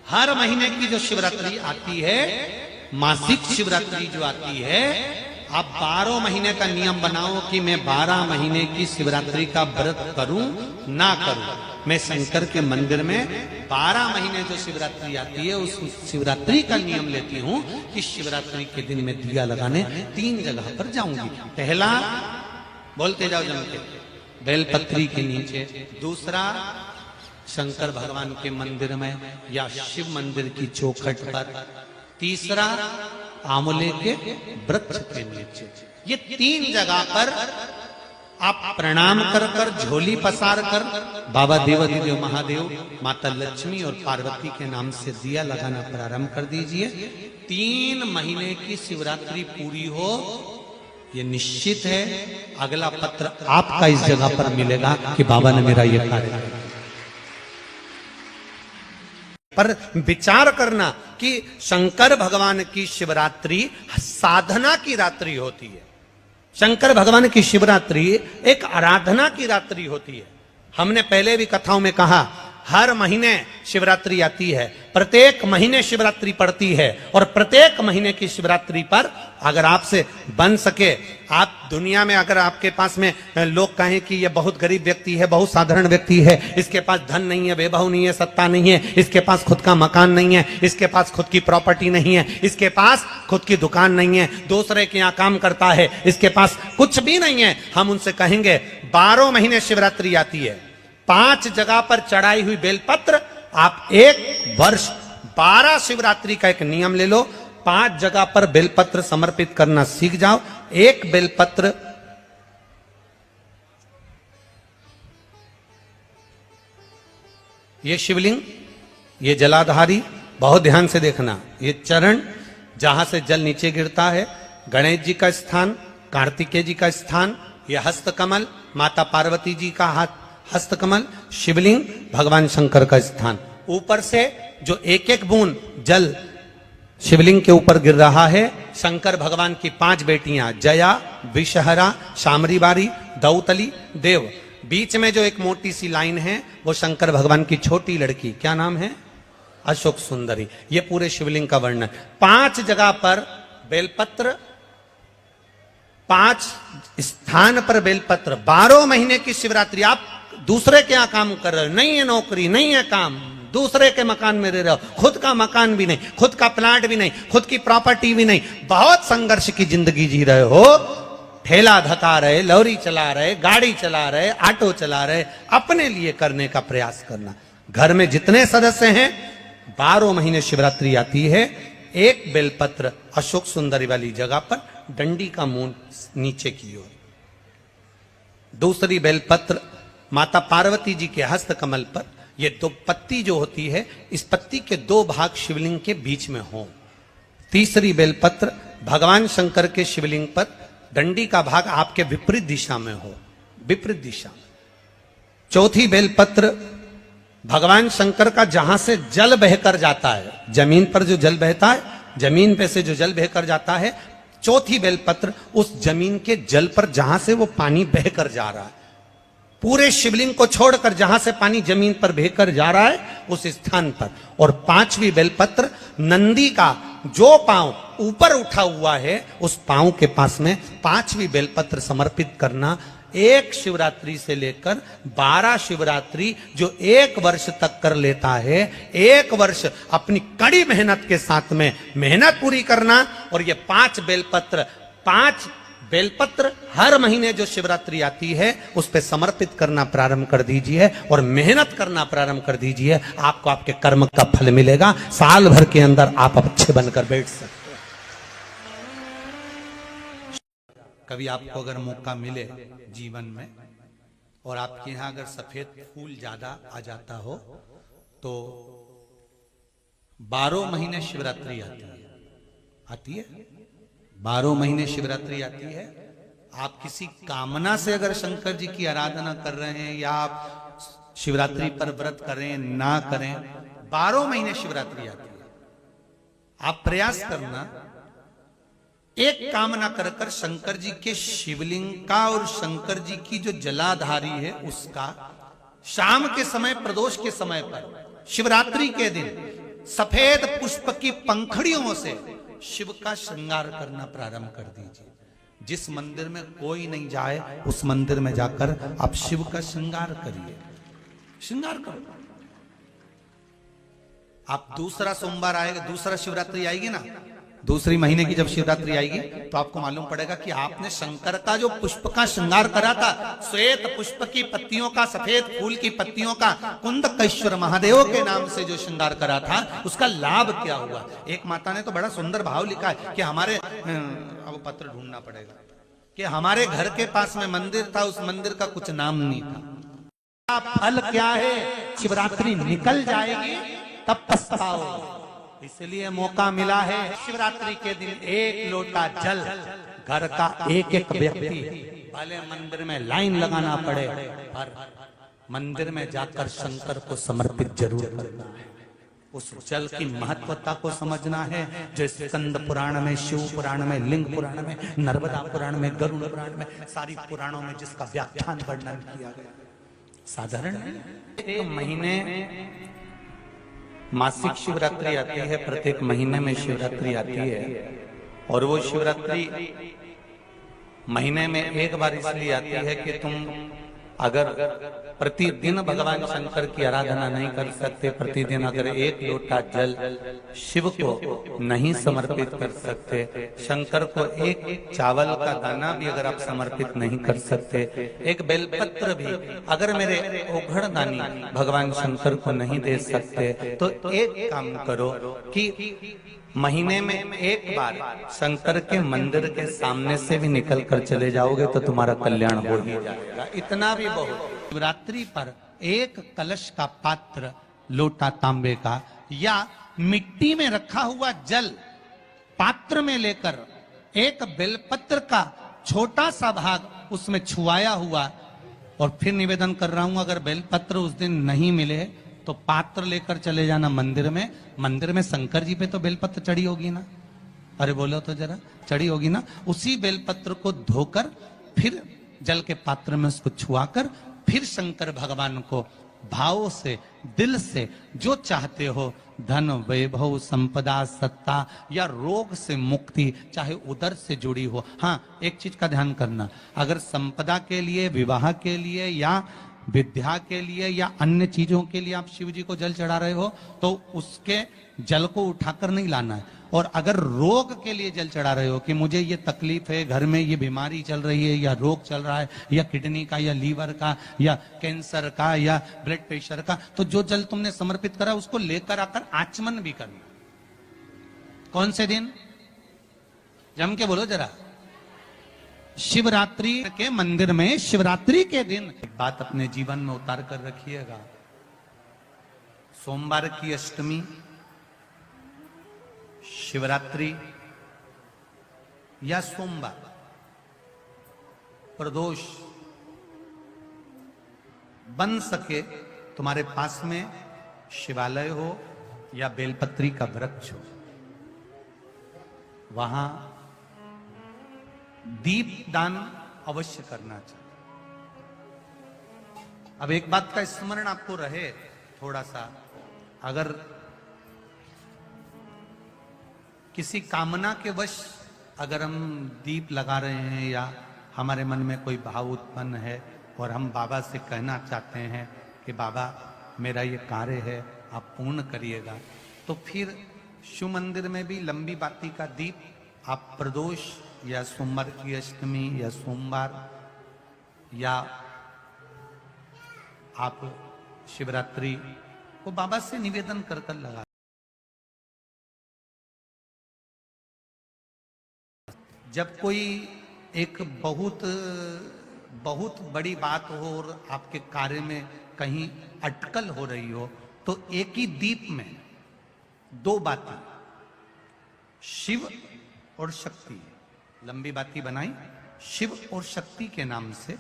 हर महीने की जो शिवरात्रि आती है, मासिक शिवरात्रि जो आती है, आप 12 महीने का नियम बनाओ कि मैं 12 महीने की शिवरात्रि का व्रत करूं ना करूं। मैं शंकर के मंदिर में 12 महीने जो शिवरात्रि आती है उस शिवरात्रि का नियम लेती हूं कि शिवरात्रि के दिन में दिया लगाने 3 जगह पर जाऊंगी। पहला, बोलते जाओ जम के, बेलपत्री के नीचे। दूसरा, शंकर भगवान के मंदिर में या शिव मंदिर की चौखट पर। तीसरा, आंवले के वृक्ष के नीचे। ये 3 जगह पर आप प्रणाम कर कर, झोली पसार कर बाबा देवाधिदेव महादेव, माता लक्ष्मी और पार्वती के नाम से दिया लगाना प्रारंभ कर दीजिए। 3 महीने की शिवरात्रि पूरी हो, ये निश्चित है अगला पत्र आपका इस जगह पर मिलेगा कि बाबा ने मेरा ये कार्य किया। पर विचार करना कि शंकर भगवान की शिवरात्रि साधना की रात्रि होती है। शंकर भगवान की शिवरात्रि एक आराधना की रात्रि होती है। हमने पहले भी कथाओं में कहा, हर महीने शिवरात्रि आती है, प्रत्येक महीने शिवरात्रि पड़ती है, और प्रत्येक महीने की शिवरात्रि पर अगर आपसे बन सके, आप दुनिया में अगर आपके पास में लोग कहें कि ये बहुत गरीब व्यक्ति है, बहुत साधारण व्यक्ति है, इसके पास धन नहीं है, वैभव नहीं है, सत्ता नहीं है, इसके पास खुद का मकान नहीं है, इसके पास खुद की प्रॉपर्टी नहीं है, इसके पास खुद की दुकान नहीं है, दूसरे के यहाँ काम करता है, इसके पास कुछ भी नहीं है, हम उनसे कहेंगे 12 महीने शिवरात्रि आती है, 5 जगह पर चढ़ाई हुई बेलपत्र, आप 1 वर्ष 12 शिवरात्रि का एक नियम ले लो, 5 जगह पर बेलपत्र समर्पित करना सीख जाओ। 1 बेलपत्र ये शिवलिंग, ये जलाधारी, बहुत ध्यान से देखना, ये चरण जहां से जल नीचे गिरता है, गणेश जी का स्थान, कार्तिकेय जी का स्थान, ये हस्तकमल, माता पार्वती जी का हाथ हस्तकमल, शिवलिंग, भगवान शंकर का स्थान। ऊपर से जो एक एक बूंद जल शिवलिंग के ऊपर गिर रहा है, शंकर भगवान की 5 बेटियां, जया, विषहरा, शामरीबारी, दौतली, देव। बीच में जो एक मोटी सी लाइन है वो शंकर भगवान की छोटी लड़की, क्या नाम है? अशोक सुंदरी। ये पूरे शिवलिंग का वर्णन। 5 जगह पर बेलपत्र, 5 स्थान पर बेलपत्र। 12 महीने की शिवरात्रि। आप दूसरे के यहां काम कर रहे हो, नहीं है नौकरी, नहीं है काम, दूसरे के मकान में रह रहे हो, खुद का मकान भी नहीं, खुद का प्लाट भी नहीं, खुद की प्रॉपर्टी भी नहीं, बहुत संघर्ष की जिंदगी जी रहे हो, ठेला धका रहे, लॉरी चला रहे, गाड़ी चला रहे, ऑटो चला रहे, अपने लिए करने का प्रयास करना। घर में जितने सदस्य हैं, 12 महीने शिवरात्रि आती है, 1 बेलपत्र अशोक सुंदरी वाली जगह पर, डंडी का मुंह नीचे की ओर। दूसरी बेलपत्र माता पार्वती जी के हस्त कमल पर। ये 2 पत्ती जो होती है, इस पत्ती के 2 भाग शिवलिंग के बीच में हो। तीसरी बेलपत्र भगवान शंकर के शिवलिंग पर, डंडी का भाग आपके विपरीत दिशा में हो, विपरीत दिशा में। चौथी बेलपत्र भगवान शंकर का जहां से जल बहकर जाता है, जमीन पर जो जल बहता है, जमीन पे से जो जल बहकर जाता है, चौथी बेलपत्र उस जमीन के जल पर जहां से वो पानी बहकर जा रहा है, पूरे शिवलिंग को छोड़कर जहां से पानी जमीन पर बहकर जा रहा है उस स्थान पर। और 5वीं बेलपत्र नंदी का जो पांव ऊपर उठा हुआ है, उस पांव के पास में 5वीं बेलपत्र समर्पित करना। 1 शिवरात्रि से लेकर 12 शिवरात्रि जो 1 वर्ष तक कर लेता है, 1 वर्ष अपनी कड़ी मेहनत के साथ में मेहनत पूरी करना। और ये 5 बेलपत्र हर महीने जो शिवरात्रि आती है उस पे समर्पित करना प्रारंभ कर दीजिए और मेहनत करना प्रारंभ कर दीजिए। आपको आपके कर्म का फल मिलेगा। साल भर के अंदर आप अच्छे बनकर बैठ सकते हैं। कभी आपको अगर मौका मिले जीवन में और आपके यहां अगर सफेद फूल ज्यादा आ जाता हो तो 12 महीने शिवरात्रि आती है 12 महीने शिवरात्रि आती है। आप किसी कामना से अगर शंकर जी की आराधना कर रहे हैं या आप शिवरात्रि पर व्रत करें ना करें, 12 महीने शिवरात्रि आती है। आप प्रयास करना, एक कामना कर कर शंकर जी के शिवलिंग का और शंकर जी की जो जलाधारी है उसका शाम के समय, प्रदोष के समय पर, शिवरात्रि के दिन सफेद पुष्प की पंखड़ियों से शिव का श्रृंगार करना प्रारंभ कर दीजिए। जिस मंदिर में कोई नहीं जाए उस मंदिर में जाकर आप शिव का श्रृंगार करिए, श्रृंगार करो। आप दूसरा सोमवार आएगा, दूसरा शिवरात्रि आएगी ना, दूसरी महीने की जब शिवरात्रि आएगी तो आपको मालूम पड़ेगा कि आपने शंकर का जो पुष्प का श्रृंगार करा था, श्वेत पुष्प की पत्तियों का, सफेद फूल की पत्तियों का, कुंदकेश्वर महादेव के नाम से जो श्रृंगार करा था, उसका लाभ क्या हुआ। एक माता ने तो बड़ा सुंदर भाव लिखा है कि हमारे, अब पत्र ढूंढना पड़ेगा, कि हमारे घर के पास में मंदिर था, उस मंदिर का कुछ नाम नहीं था। फल क्या है, शिवरात्रि निकल जाएगी तब पछताओ। इसलिए मौका मिला है शिवरात्रि के दिन एक लोटा जल घर का एक एक व्यक्ति, भले मंदिर में लाइन लगाना पड़े पर मंदिर में जाकर शंकर को समर्पित जरूर करना है। उस जल की महत्वता को समझना है, जो स्कंद पुराण में, शिव पुराण में, लिंग पुराण में, नर्मदा पुराण में, गरुड़ पुराण में, सारी पुराणों में जिसका व्याख्यान वर्णन किया गया। साधारण एक महीने मासिक शिवरात्रि आती है, प्रत्येक महीने में शिवरात्रि आती है, और वो शिवरात्रि महीने में एक बार इसलिए आती है कि तुम अगर प्रतिदिन भगवान शंकर की आराधना नहीं कर सकते, प्रतिदिन अगर एक लोटा जल शिव को नहीं समर्पित कर सकते, शंकर को एक चावल का दाना भी अगर आप समर्पित नहीं कर सकते, एक बेलपत्र भी अगर मेरे ओघड़दानी भगवान शंकर को नहीं दे सकते, तो एक काम करो कि महीने में एक बार शंकर के मंदिर के सामने से भी निकल कर चले जाओगे तो तुम्हारा कल्याण हो ही जाएगा। इतना भी बहुत। शिवरात्रि पर एक कलश का पात्र, लोटा तांबे का या मिट्टी में रखा हुआ जल पात्र में लेकर एक बेलपत्र का छोटा सा भाग उसमें छुआया हुआ, और फिर निवेदन कर रहा हूं अगर बेलपत्र उस दिन नहीं मिले तो पात्र लेकर चले जाना मंदिर में। मंदिर में शंकर जी पे तो बेलपत्र चढ़ी होगी ना, अरे बोलो तो जरा, चढ़ी होगी ना। उसी बेलपत्र को धोकर फिर जल के पात्र में उसको छुआकर फिर शंकर भगवान को भाव से, दिल से जो चाहते हो, धन, वैभव, संपदा, सत्ता या रोग से मुक्ति, चाहे उदर से जुड़ी हो। हाँ, एक चीज का ध्यान करना, अगर संपदा के लिए, विवाह के लिए या विद्या के लिए या अन्य चीजों के लिए आप शिव जी को जल चढ़ा रहे हो तो उसके जल को उठाकर नहीं लाना है। और अगर रोग के लिए जल चढ़ा रहे हो कि मुझे ये तकलीफ है, घर में ये बीमारी चल रही है, या रोग चल रहा है, या किडनी का, या लीवर का, या कैंसर का, या ब्लड प्रेशर का, तो जो जल तुमने समर्पित करा उसको लेकर आकर आचमन भी करना। कौन से दिन? जम के बोलो जरा। शिवरात्रि के मंदिर में शिवरात्रि के दिन एक बात अपने जीवन में उतार कर रखिएगा। सोमवार की अष्टमी, शिवरात्रि या सोमवार, प्रदोष, बन सके तुम्हारे पास में शिवालय हो या बेलपत्री का वृक्ष हो, वहां दीप दान अवश्य करना चाहिए। अब एक बात का स्मरण आपको रहे थोड़ा सा, अगर किसी कामना के वश अगर हम दीप लगा रहे हैं या हमारे मन में कोई भाव उत्पन्न है और हम बाबा से कहना चाहते हैं कि बाबा मेरा ये कार्य है आप पूर्ण करिएगा, तो फिर शिव मंदिर में भी लंबी बाती का दीप आप प्रदोष या सोमवार की अष्टमी या सोमवार या आप शिवरात्रि को बाबा से निवेदन कर कर लगा। जब कोई एक बहुत बहुत बड़ी बात हो और आपके कार्य में कहीं अटकल हो रही हो, तो एक ही दीप में दो बातें, शिव और शक्ति, लंबी बाती बनाई, शिव और शक्ति के नाम से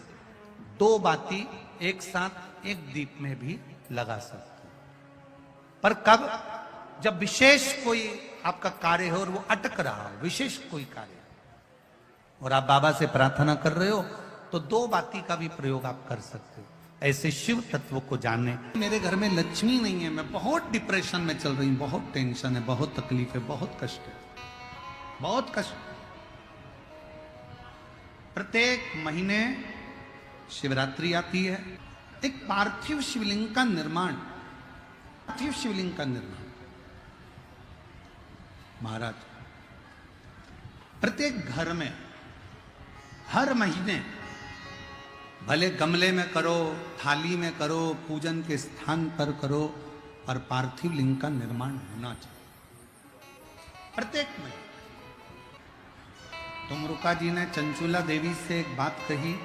दो बाती एक साथ एक दीप में भी लगा सकते हैं। पर कब? जब विशेष कोई आपका कार्य हो और वो अटक रहा हो, विशेष कोई कार्य, और आप बाबा से प्रार्थना कर रहे हो, तो दो बाती का भी प्रयोग आप कर सकते हो। ऐसे शिव तत्व को जाने। मेरे घर में लक्ष्मी नहीं है, मैं बहुत डिप्रेशन में चल रही हूं, बहुत टेंशन है, बहुत तकलीफ है, बहुत कष्ट है, बहुत कष्ट। प्रत्येक महीने शिवरात्रि आती है, एक पार्थिव शिवलिंग का निर्माण, पार्थिव शिवलिंग का निर्माण। महाराज प्रत्येक घर में हर महीने, भले गमले में करो, थाली में करो, पूजन के स्थान पर करो, और पार्थिव लिंग का निर्माण होना चाहिए प्रत्येक महीने। तुमरुका जी ने चंचुला देवी से एक बात कही,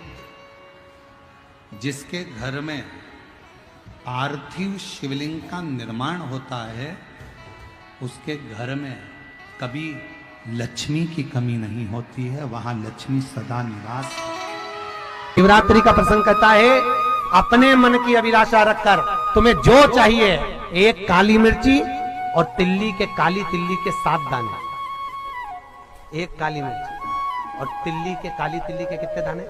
जिसके घर में पार्थिव शिवलिंग का निर्माण होता है, उसके घर में कभी लक्ष्मी की कमी नहीं होती है, वहां लक्ष्मी सदा निवास। शिवरात्रि का प्रसंग कहता है, अपने मन की अभिलाषा रखकर तुम्हें जो चाहिए, एक काली मिर्ची और तिल्ली के, काली तिल्ली के 7 दाने, एक काली मिर्ची और तिल्ली के, काली तिल्ली के कितने दाने?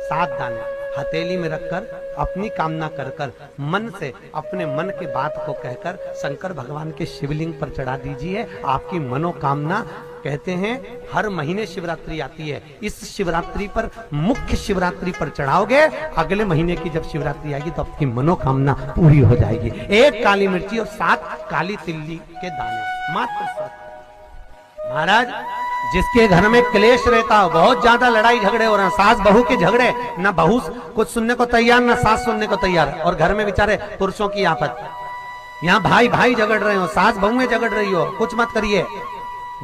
7 दाने हथेली में रखकर अपनी कामना कर कर मन से अपने मन के बात को कहकर शंकर भगवान के शिवलिंग पर चढ़ा दीजिए, आपकी मनोकामना। कहते हैं हर महीने शिवरात्रि आती है, इस शिवरात्रि पर, मुख्य शिवरात्रि पर चढ़ाओगे, अगले महीने की जब शिवरात्रि आएगी तो आपकी मनोकामना पूरी हो जाएगी। एक काली मिर्ची और 7 काली तिल्ली के दाने, मात्र 7। महाराज जिसके घर में क्लेश रहता हो, बहुत ज्यादा लड़ाई झगड़े हो रहे हैं, सास बहू के झगड़े, ना बहू कुछ सुनने को तैयार, ना सास सुनने को तैयार, और घर में बेचारे पुरुषों की आफत, यहाँ भाई भाई झगड़ रहे हो, सास बहू में झगड़ रही हो, कुछ मत करिए,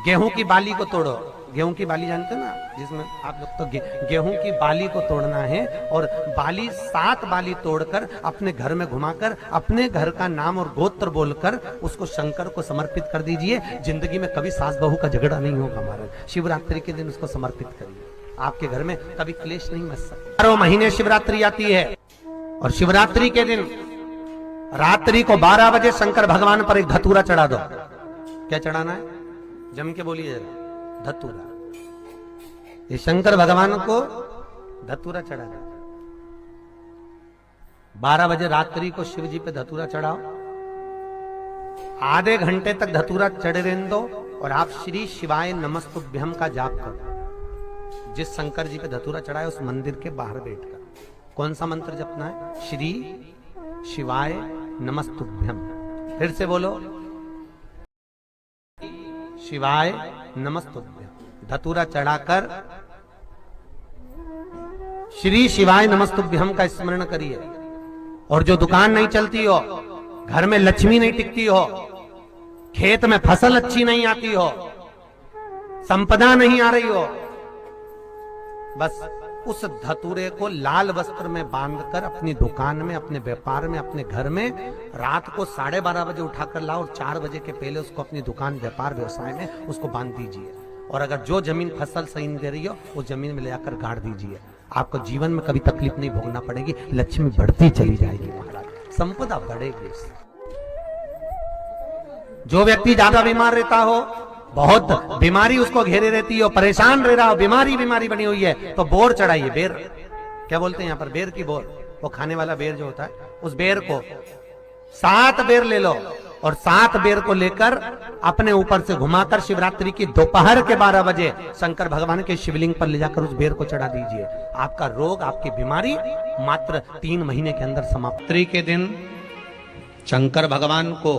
गेहूं की बाली को तोड़ो। गेहूं की बाली जानते हो ना, जिसमें आप लोग तो गेहूं की बाली को तोड़ना है, और बाली 7 बाली तोड़कर अपने घर में घुमाकर अपने घर का नाम और गोत्र बोलकर उसको शंकर को समर्पित कर दीजिए। जिंदगी में कभी सास बहू का झगड़ा नहीं होगा। महाराज शिवरात्रि के दिन उसको समर्पित करिए, आपके घर में कभी क्लेश नहीं मच सकता। 12 महीने शिवरात्रि आती है, और शिवरात्रि के दिन रात्रि को 12 बजे शंकर भगवान पर एक धतूरा चढ़ा दो। क्या चढ़ाना है? जम के बोलिए जरा, धतूरा। ये शंकर भगवान को धतूरा चढ़ा दो। 12 बजे रात्रि को शिव जी पे धतूरा चढ़ाओ, आधे घंटे तक धतूरा चढ़े रहने दो, और आप श्री शिवाय नमस्तुभ्यम का जाप करो। जिस शंकर जी पे धतूरा चढ़ाए उस मंदिर के बाहर बैठकर कौन सा मंत्र जपना है? श्री शिवाय नमस्तुभ्यम। फिर से बोलो, शिवाय नमस्तुभ्यम। धतूरा चढ़ाकर श्री शिवाय नमस्तुभ्यम का स्मरण करिए। और जो दुकान नहीं चलती हो, घर में लक्ष्मी नहीं टिकती हो, खेत में फसल अच्छी नहीं आती हो, संपदा नहीं आ रही हो, बस उस धतूरे को लाल वस्त्र में बांधकर अपनी दुकान में, अपने व्यापार में, अपने घर में रात को 12:30 बजे उठाकर लाओ, और 4 बजे के पहले उसको अपनी दुकान, व्यापार, व्यवसाय में उसको बांध दीजिए। और अगर जो जमीन फसल सही नहीं दे रही हो, वो जमीन में ले जाकर गाड़ दीजिए। आपको जीवन में कभी तकलीफ नहीं भोगना पड़ेगी, लक्ष्मी बढ़ती चली जाएगी। महाराज संपदा बढ़ेगी। जो व्यक्ति ज्यादा बीमार रहता हो, बहुत बीमारी उसको घेरे रहती हो, परेशान रह रहा हो, बीमारी बनी हुई है, तो बोर चढ़ाइए। बेर, क्या बोलते हैं यहाँ पर? बेर की बोर, वो खाने वाला बेर जो होता है, उस बेर को 7 बेर ले लो, और 7 बेर को लेकर अपने ऊपर से घुमाकर शिवरात्रि की दोपहर के 12 बजे शंकर भगवान के शिवलिंग पर ले जाकर उस बेर को चढ़ा दीजिए। आपका रोग, आपकी बीमारी मात्र 3 महीने के अंदर समाप्त। के दिन शंकर भगवान को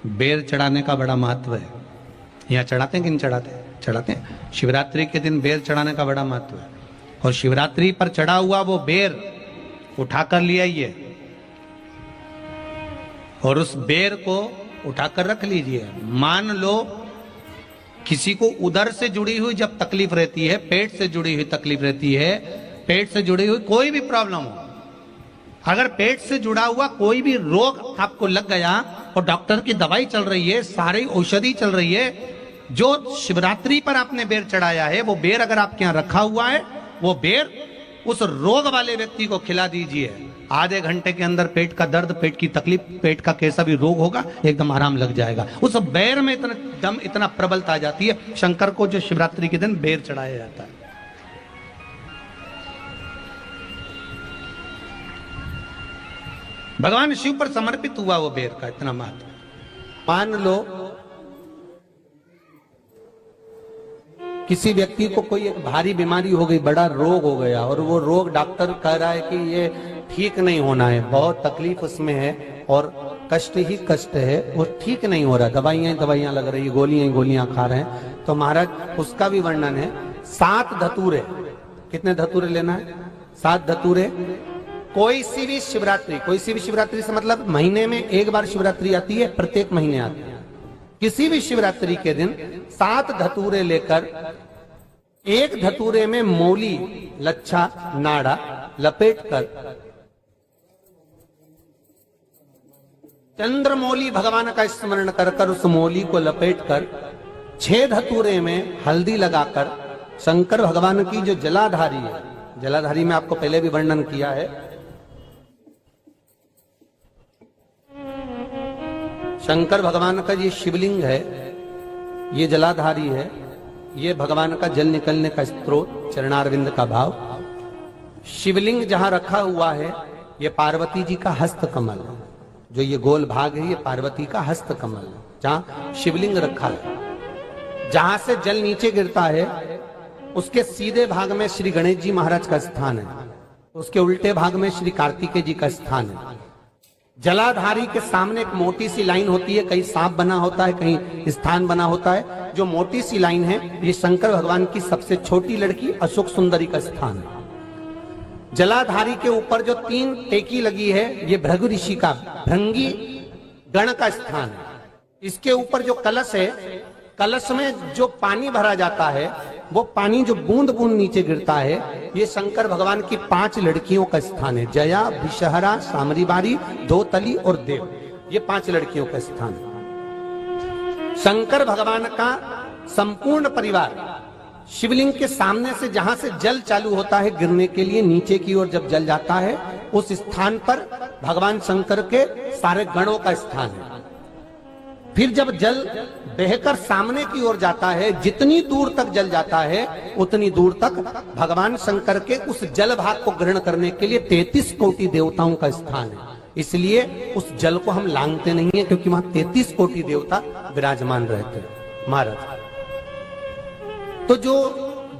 बेर चढ़ाने का बड़ा महत्व है। यहाँ चढ़ाते हैं कि नहीं चढ़ाते? चढ़ाते हैं। शिवरात्रि के दिन बेर चढ़ाने का बड़ा महत्व है, और शिवरात्रि पर चढ़ा हुआ वो बेर उठाकर ले आइए, और उस बेर को उठाकर रख लीजिए। मान लो किसी को उदर से जुड़ी हुई जब तकलीफ रहती है, पेट से जुड़ी हुई तकलीफ रहती है, पेट से जुड़ी हुई कोई भी प्रॉब्लम हो, अगर पेट से जुड़ा हुआ कोई भी रोग आपको लग गया और डॉक्टर की दवाई चल रही है, सारी औषधि चल रही है, जो शिवरात्रि पर आपने बेर चढ़ाया है, वो बेर अगर आपके यहाँ रखा हुआ है, वो बेर उस रोग वाले व्यक्ति को खिला दीजिए। आधे घंटे के अंदर पेट का दर्द, पेट की तकलीफ, पेट का कैसा भी रोग होगा, एकदम आराम लग जाएगा। उस बेर में इतना दम, इतना प्रबलता आ जाती है। शंकर को जो शिवरात्रि के दिन बेर चढ़ाया जाता है। भगवान शिव पर समर्पित हुआ वो बेर का इतना महत्व। मान लो किसी व्यक्ति को कोई एक भारी बीमारी हो गई, बड़ा रोग हो गया, और वो रोग डॉक्टर कह रहा है कि ये ठीक नहीं होना है, बहुत तकलीफ उसमें है और कष्ट ही कष्ट है, वो ठीक नहीं हो रहा, दवाइयां लग रही, गोलियां खा रहे हैं। तो महाराज उसका भी वर्णन है। 7 धतूरे, कितने धतूरे लेना है? 7 धतूरे। कोई सी भी शिवरात्रि से मतलब महीने में एक बार शिवरात्रि आती है, प्रत्येक महीने आती है। किसी भी शिवरात्रि के दिन 7 धतूरे लेकर, एक धतूरे में मौली, लच्छा, नाड़ा लपेटकर, चंद्रमौली भगवान का स्मरण कर उस मौली को लपेटकर 6 धतूरे में हल्दी लगाकर शंकर भगवान की जो जलाधारी है, जलाधारी में आपको पहले भी वर्णन किया है, शंकर भगवान का ये शिवलिंग है, ये जलाधारी है, ये भगवान का जल निकलने का स्रोत, चरणारविंद का भाव। शिवलिंग जहां रखा हुआ है ये पार्वती जी का हस्त कमल है, जो ये गोल भाग है ये पार्वती का हस्त कमल है, जहां शिवलिंग रखा है। जहां से जल नीचे गिरता है उसके सीधे भाग में श्री गणेश जी महाराज का स्थान है, उसके उल्टे भाग में श्री कार्तिकेय जी का स्थान है। जलाधारी के सामने एक मोटी सी लाइन होती है, कहीं सांप बना होता है, कहीं स्थान बना होता है। जो मोटी सी लाइन है ये शंकर भगवान की सबसे छोटी लड़की अशोक सुंदरी का स्थान है। जलाधारी के ऊपर जो 3 टेकी लगी है ये भृगु ऋषि का, भृंगी गण का स्थान है। इसके ऊपर जो कलश है, कलश में जो पानी भरा जाता है वो पानी जो बूंद बूंद नीचे गिरता है ये शंकर भगवान की 5 लड़कियों का स्थान है। जया, विषहरा, सामरीबारी, धोतली और देव, ये 5 लड़कियों का स्थान है। शंकर भगवान का संपूर्ण परिवार शिवलिंग के सामने से, जहां से जल चालू होता है गिरने के लिए नीचे की ओर जब जल जाता है, उस स्थान पर भगवान शंकर के सारे गणों का स्थान है। फिर जब जल बहकर सामने की ओर जाता है, जितनी दूर तक जल जाता है उतनी दूर तक भगवान शंकर के उस जल भाग को ग्रहण करने के लिए 33 कोटि देवताओं का स्थान है। इसलिए उस जल को हम लांघते नहीं है, क्योंकि वहां 33 कोटि देवता विराजमान रहते हैं महाराज। तो जो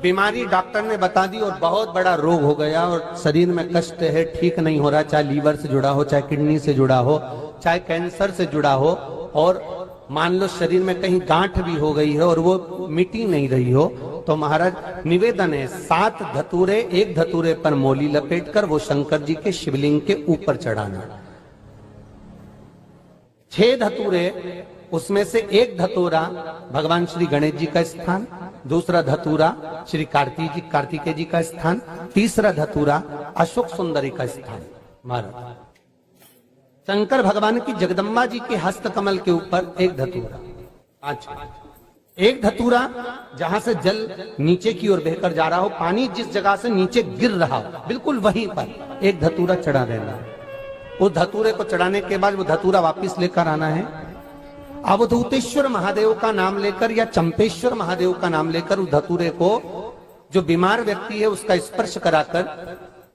बीमारी डॉक्टर ने बता दी और बहुत बड़ा रोग हो गया और शरीर में कष्ट है, ठीक नहीं हो रहा, चाहे लीवर से जुड़ा हो, चाहे किडनी से जुड़ा हो, चाहे कैंसर से जुड़ा हो, और मान लो शरीर में कहीं गांठ भी हो गई है और वो मिटी नहीं रही हो, तो महाराज निवेदन है 7 धतूरे, एक धतूरे पर मौली लपेटकर वो शंकर जी के शिवलिंग के ऊपर चढ़ाना। 6 धतूरे, उसमें से एक धतूरा भगवान श्री गणेश जी का स्थान, दूसरा धतूरा श्री कार्तिकेय जी का स्थान, तीसरा धतूरा अशोक सुंदरी का स्थान। महाराज शंकर भगवान की जगदम्बा जी के हस्त कमल के ऊपर एक धतूरा। अच्छा, एक धतूरा जहां से जल नीचे की ओर बहकर जा रहा हो, पानी जिस जगह से नीचे गिर रहा हो बिल्कुल वहीं पर एक धतूरा चढ़ा देना है। उस धतूरे को चढ़ाने के बाद वो धतूरा वापस लेकर आना है। अवधूतेश्वर महादेव का नाम लेकर या चंपेश्वर महादेव का नाम लेकर उस धतूरे को, जो बीमार व्यक्ति है उसका स्पर्श कराकर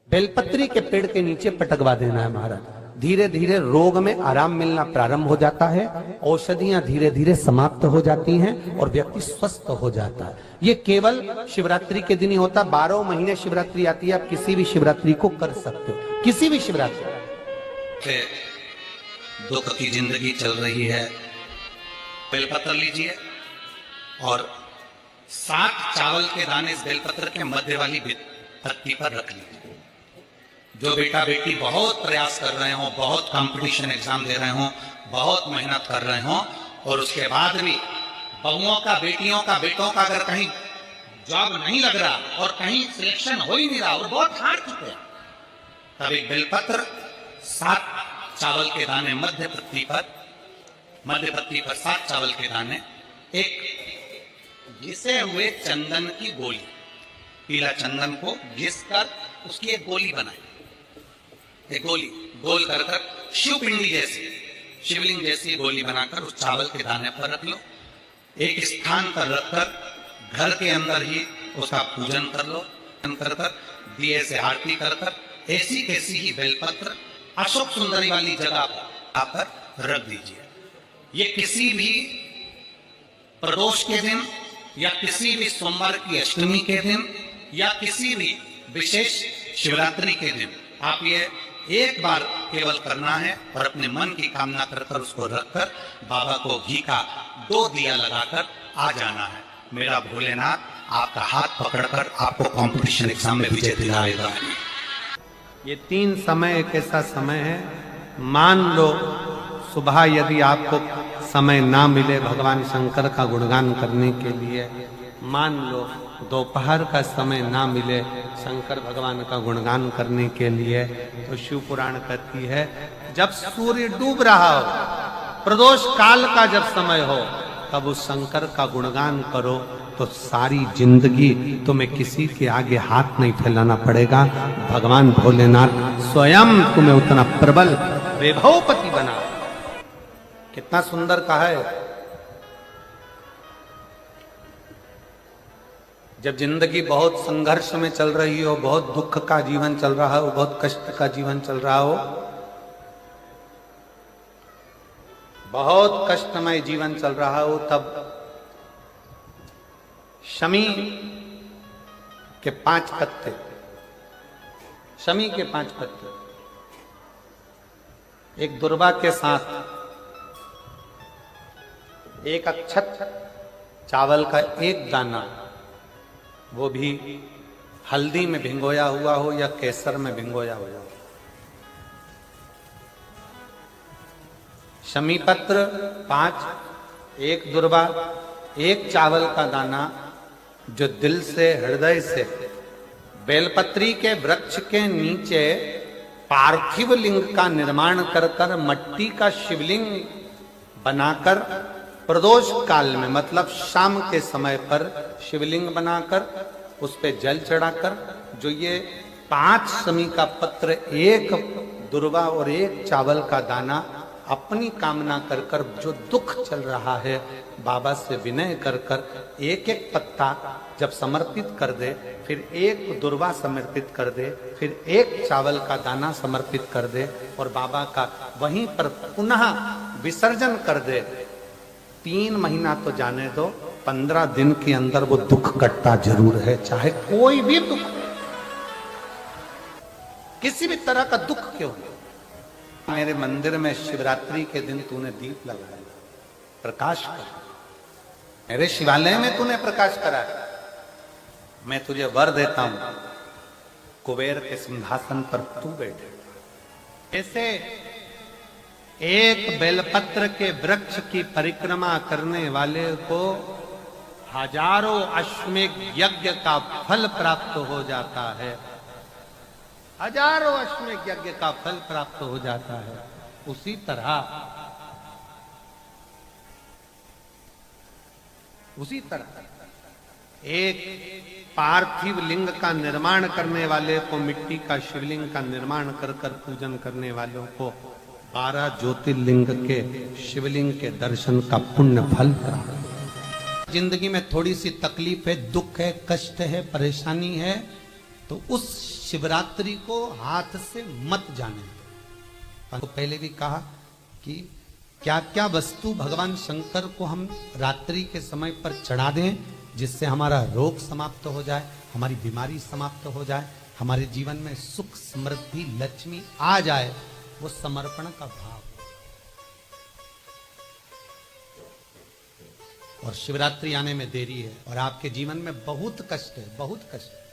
बेलपत्री के पेड़ के नीचे पटकवा देना है महाराज। धीरे धीरे रोग में आराम मिलना प्रारंभ हो जाता है, औषधियां धीरे धीरे समाप्त हो जाती हैं और व्यक्ति स्वस्थ हो जाता है। ये केवल शिवरात्रि के दिन ही होता। 12 महीने शिवरात्रि आती है, आप किसी भी शिवरात्रि को कर सकते हो, किसी भी शिवरात्रि। दुख की जिंदगी चल रही है, बेलपत्र लीजिए और 7 चावल के दाने इस बेलपत्र के मध्य वाली पत्ती पर रख लीजिए। जो बेटा बेटी बहुत प्रयास कर रहे हो, बहुत कंपटीशन एग्जाम दे रहे हो, बहुत मेहनत कर रहे हो, और उसके बाद भी बहुओं का, बेटियों का, बेटों का अगर कहीं जॉब नहीं लग रहा और कहीं सिलेक्शन हो ही नहीं रहा और बहुत हार चुके हैं, तब एक बेलपत्र 7 चावल के दाने मध्य पत्ती पर 7 चावल के दाने, एक घिसे हुए चंदन की गोली, पीला चंदन को घिस कर उसकी एक गोली बनाई। एक गोली गोल कर शिवपिंडी जैसी, शिवलिंग जैसी गोली बनाकर उस चावल के दाने पर रख लो। एक स्थान पर रखकर घर के अंदर ही उसका पूजन कर लो। कर दिए से आरती कर ऐसी कैसी ही बेलपत्र अशोक सुंदरी वाली जगह पर रख दीजिए। ये किसी भी प्रदोष के दिन या किसी भी सोमवार की अष्टमी के दिन या किसी भी विशेष शिवरात्रि के दिन आप ये एक बार केवल करना है और अपने मन की कामना कर उसको रखकर बाबा को घी का 2 दिया लगाकर आ जाना है। मेरा भोलेनाथ आपका हाथ पकड़कर आपको कंपटीशन एग्जाम में विजय दिलाएगा। ये 3 समय एक ऐसा समय है, मान लो सुबह यदि आपको समय ना मिले भगवान शंकर का गुणगान करने के लिए, मान लो दोपहर का समय ना मिले शंकर भगवान का गुणगान करने के लिए, तो शिव पुराण कहती है जब सूर्य डूब रहा हो, प्रदोष काल का जब समय हो, तब उस शंकर का गुणगान करो तो सारी जिंदगी तुम्हें किसी के आगे हाथ नहीं फैलाना पड़ेगा। भगवान भोलेनाथ स्वयं तुम्हें उतना प्रबल वैभवपति बना। कितना सुंदर कहा है। जब जिंदगी बहुत संघर्ष में चल रही हो, बहुत दुख का जीवन चल रहा हो, बहुत कष्ट का जीवन चल रहा हो, बहुत कष्टमय जीवन चल रहा हो, तब शमी के 5 पत्ते, शमी के 5 पत्ते, एक दुर्वा के साथ एक अक्षत चावल का एक दाना, वो भी हल्दी में भिंगोया हुआ हो या केसर में भिंगोया हुआ हो, शमी पत्र 5, एक दुर्वा, एक चावल का दाना, जो दिल से हृदय से बेलपत्री के वृक्ष के नीचे पार्थिव लिंग का निर्माण कर मट्टी का शिवलिंग बनाकर प्रदोष काल में, मतलब शाम के समय पर शिवलिंग बनाकर उस पे जल चढ़ाकर, जो ये 5 शमी का पत्र, एक दुर्वा और एक चावल का दाना, अपनी कामना कर जो दुख चल रहा है बाबा से विनय कर एक एक पत्ता जब समर्पित कर दे, फिर एक दुर्वा समर्पित कर दे, फिर एक चावल का दाना समर्पित कर दे और बाबा का वहीं पर पुनः विसर्जन कर दे, 3 महीना तो जाने दो, 15 दिन के अंदर वो दुख कटता जरूर है, चाहे कोई भी दुख, किसी भी तरह का दुख क्यों हो। मेरे मंदिर में शिवरात्रि के दिन तूने दीप लगाया, प्रकाश कर, मेरे शिवालय में तूने प्रकाश कराया, मैं तुझे वर देता हूं, कुबेर के सिंहासन पर तू बैठे। ऐसे एक बेलपत्र के वृक्ष की परिक्रमा करने वाले को हजारों अश्वमेध यज्ञ का फल प्राप्त हो जाता है, हजारों अश्वमेध यज्ञ का फल प्राप्त हो जाता है। उसी तरह एक पार्थिव लिंग का निर्माण करने वाले को, मिट्टी का शिवलिंग का निर्माण कर पूजन करने वालों को 12 ज्योतिर्लिंग के शिवलिंग के दर्शन का पुण्य फल प्राप्त। जिंदगी में थोड़ी सी तकलीफ है, दुख है, कष्ट है, परेशानी है, तो उस शिवरात्रि को हाथ से मत जाने। तो पहले भी कहा कि क्या क्या वस्तु भगवान शंकर को हम रात्रि के समय पर चढ़ा दें, जिससे हमारा रोग समाप्त हो जाए, हमारी बीमारी समाप्त हो जाए, हमारे जीवन में सुख समृद्धि लक्ष्मी आ जाए, वो समर्पण का भाव। और शिवरात्रि आने में देरी है और आपके जीवन में बहुत कष्ट है, बहुत कष्ट है।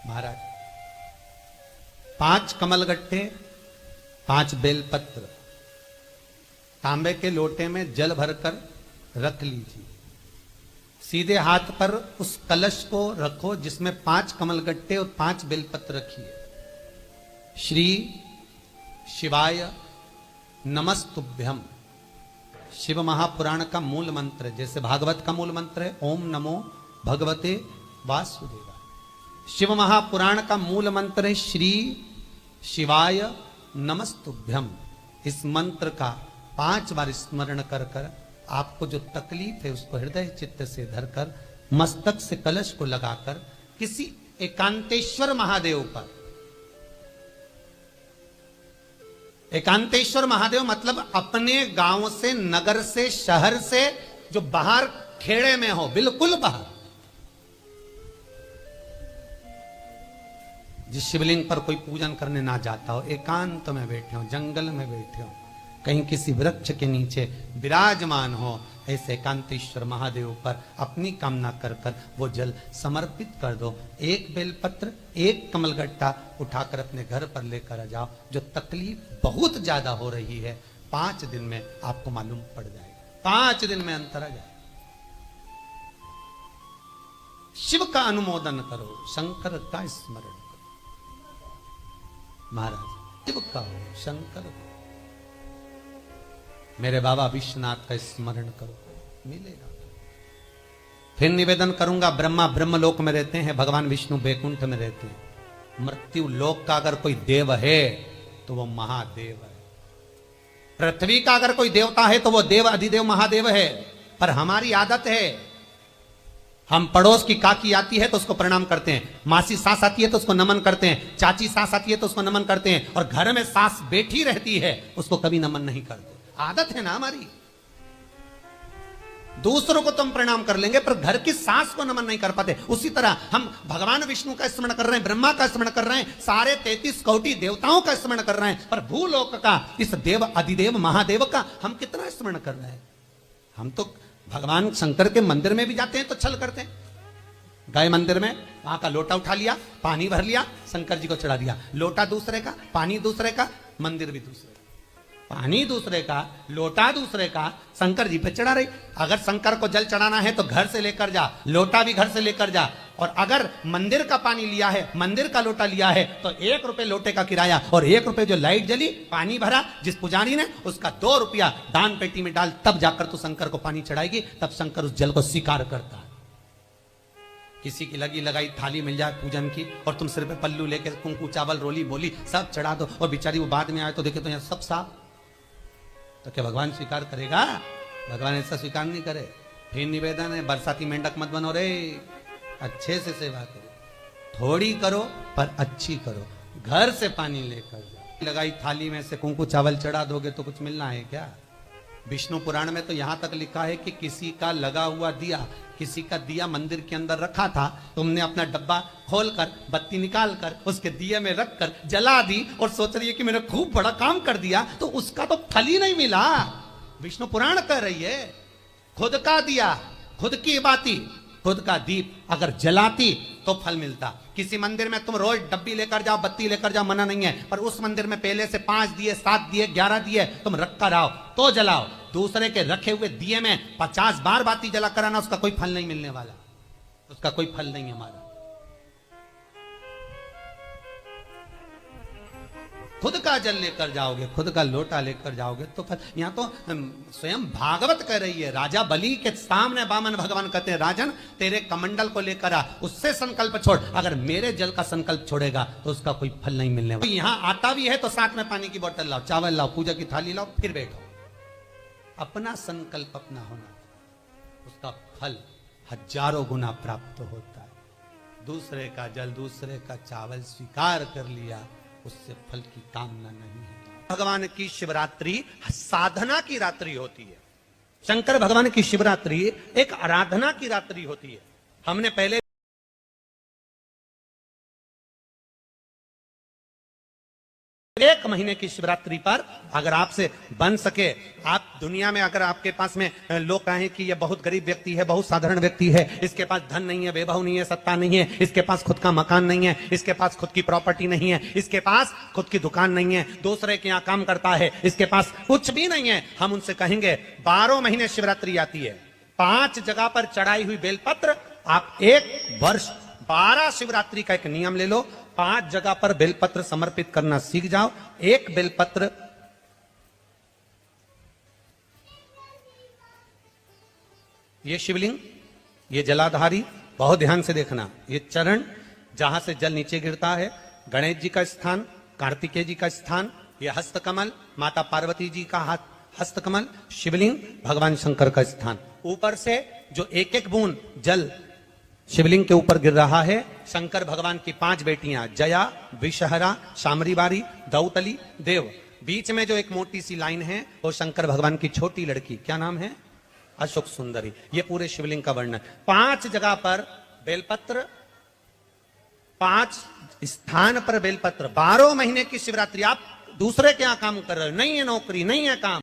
महाराज 5 कमलगट्टे, 5 बेलपत्र तांबे के लोटे में जल भरकर रख लीजिए, सीधे हाथ पर उस कलश को रखो जिसमें 5 कमलगट्टे और 5 बेलपत्र रखिए। श्री शिवाय नमस्तुभ्यम, शिव महापुराण का मूल मंत्र है, जैसे भागवत का मूल मंत्र है ओम नमो भगवते वासुदेवाय। शिव महापुराण का मूल मंत्र है श्री शिवाय नमस्तुभ्यम। इस मंत्र का 5 बार स्मरण कर आपको जो तकलीफ है उसको हृदय चित्त से धरकर मस्तक से कलश को लगाकर किसी एकांतेश्वर महादेव पर एकांतेश्वर महादेव मतलब अपने गांव से, नगर से, शहर से जो बाहर खेड़े में हो, बिल्कुल बाहर, जिस शिवलिंग पर कोई पूजन करने ना जाता हो, एकांत में बैठे हो, जंगल में बैठे हो, कहीं किसी वृक्ष के नीचे विराजमान हो, ऐसे एकांतेश्वर महादेव पर अपनी कामना कर कर वो जल समर्पित कर दो। एक बेलपत्र, एक कमलगट्टा उठाकर अपने घर पर लेकर आ जाओ। जो तकलीफ बहुत ज्यादा हो रही है 5 दिन में आपको मालूम पड़ जाएगा, 5 दिन में अंतर आ जाएगा। शिव का अनुमोदन करो, शंकर का स्मरण करो। महाराज शिव का हो, शंकर हो, मेरे बाबा विश्वनाथ का स्मरण करो, मिलेगा। फिर निवेदन करूंगा, ब्रह्मा ब्रह्मलोक में रहते हैं, भगवान विष्णु बैकुंठ में रहते हैं। मृत्यु लोक का अगर कोई देव है तो वो महादेव है। पृथ्वी का अगर कोई देवता है तो वो देव अधिदेव महादेव है। पर हमारी आदत है, हम पड़ोस की काकी आती है तो उसको प्रणाम करते हैं, मासी सास आती है तो उसको नमन करते हैं, चाची सास आती है तो उसको नमन करते हैं, और घर में सास बैठी रहती है उसको कभी नमन नहीं करते। आदत है ना हमारी। दूसरों को तो हम प्रणाम कर लेंगे पर घर की सास को नमन नहीं कर पाते। उसी तरह हम भगवान विष्णु का स्मरण कर रहे हैं, ब्रह्मा का स्मरण कर रहे हैं, सारे 33 कोटि देवताओं का स्मरण कर रहे हैं, पर भूलोक का, इस देव अधिदेव महादेव का हम कितना स्मरण कर रहे हैं। हम तो भगवान शंकर के मंदिर में भी जाते हैं तो छल करते हैं। गए मंदिर में, वहां का लोटा उठा लिया, पानी भर लिया, शंकर जी को चढ़ा दिया। लोटा दूसरे का, पानी दूसरे का, मंदिर भी दूसरे का, पानी दूसरे का, लोटा दूसरे का, शंकर जी पे चढ़ा रही। अगर शंकर को जल चढ़ाना है तो घर से लेकर जा, लोटा भी घर से लेकर जा। और अगर मंदिर का पानी लिया है, मंदिर का लोटा लिया है तो 1 रुपए लोटे का किराया, और 1 रुपए जो लाइट जली, पानी भरा जिस पुजारी ने, उसका 2 रुपया दान पेटी में डाल, तब जाकर तू शंकर को पानी चढ़ाएगी, तब शंकर उस जल को स्वीकार करता है। किसी की लगी लगाई थाली मिल जाए पूजन की और तुम सिर पे पल्लू लेके कुंकू चावल रोली बोली सब चढ़ा दो, और बेचारी वो बाद में आए तो देखे तो यहाँ सब साफ, तो क्या भगवान स्वीकार करेगा? भगवान ऐसा स्वीकार नहीं करे। फिर निवेदन है, बरसाती मेंढक मत बनो रे, अच्छे से सेवा करो, थोड़ी करो पर अच्छी करो। घर से पानी लेकर जाओ, लगाई थाली में से कुंकू चावल चढ़ा दोगे तो कुछ मिलना है क्या? विष्णु पुराण में तो यहां तक लिखा है कि किसी का लगा हुआ दिया, किसी का दिया मंदिर के अंदर रखा था, तुमने अपना डब्बा खोलकर बत्ती निकाल कर उसके दिए में रखकर जला दी और सोच रही है कि मैंने खूब बड़ा काम कर दिया, तो उसका तो फल ही नहीं मिला। विष्णु पुराण कह रही है, खुद का दिया, खुद की बाती, खुद का दीप अगर जलाती तो फल मिलता। किसी मंदिर में तुम रोज डब्बी लेकर जाओ, बत्ती लेकर जाओ, मना नहीं है, पर उस मंदिर में पहले से 5 दिए, 7 दिए, 11 दिए तुम रख कर आओ तो जलाओ। दूसरे के रखे हुए दिए में 50 बार बाती जला कर आना, उसका कोई फल नहीं मिलने वाला, उसका कोई फल नहीं है हमारा। खुद का जल लेकर जाओगे, खुद का लोटा लेकर जाओगे तो फल। यहां तो स्वयं भागवत कह रही है, राजा बलि के सामने वामन भगवान कहते हैं, राजन तेरे कमंडल को लेकर आ, उससे संकल्प छोड़, अगर मेरे जल का संकल्प छोड़ेगा तो उसका कोई फल नहीं मिलने वाला। यहां आता भी है तो साथ में पानी की बोतल लाओ, चावल लाओ, पूजा की थाली लाओ, फिर बैठो। अपना संकल्प अपना होना, उसका फल हजारों गुना प्राप्त होता है। दूसरे का जल, दूसरे का चावल स्वीकार कर लिया, उससे फल की कामना नहीं है। भगवान की शिवरात्रि साधना की रात्रि होती है। शंकर भगवान की शिवरात्रि एक आराधना की रात्रि होती है। हमने पहले 1 महीने की शिवरात्रि पर अगर आपसे बन सके, आप दुनिया में अगर आपके पास में लोग कहें कि ये बहुत गरीब व्यक्ति है, बहुत साधारण व्यक्ति है, इसके पास धन नहीं है, वैभव नहीं है, सत्ता नहीं है, इसके पास खुद का मकान नहीं है, इसके पास खुद की प्रॉपर्टी नहीं है, इसके पास खुद की दुकान नहीं है, दूसरे के यहाँ काम करता है, इसके पास कुछ भी नहीं है, हम उनसे कहेंगे 12 महीने शिवरात्रि आती है, 5 जगह पर चढ़ाई हुई बेलपत्र, आप 1 वर्ष 12 शिवरात्रि का एक नियम ले लो, 5 जगह पर बेलपत्र समर्पित करना सीख जाओ। 1 बेलपत्र ये शिवलिंग, ये जलाधारी, बहुत ध्यान से देखना, ये चरण जहां से जल नीचे गिरता है, गणेश जी का स्थान, कार्तिकेय जी का स्थान, ये हस्तकमल, माता पार्वती जी का हाथ हस्तकमल, शिवलिंग भगवान शंकर का स्थान। ऊपर से जो 1-1 बूंद जल शिवलिंग के ऊपर गिर रहा है, शंकर भगवान की 5 बेटियां जया, विषहरा, शामरीबारी, दौतली, देव, बीच में जो एक मोटी सी लाइन है वो शंकर भगवान की छोटी लड़की, क्या नाम है? अशोक सुंदरी। ये पूरे शिवलिंग का वर्णन। 5 जगह पर बेलपत्र, 5 स्थान पर बेलपत्र। 12 महीने की शिवरात्रि। आप दूसरे क्या काम कर रहे हो? नहीं है नौकरी, नहीं है काम।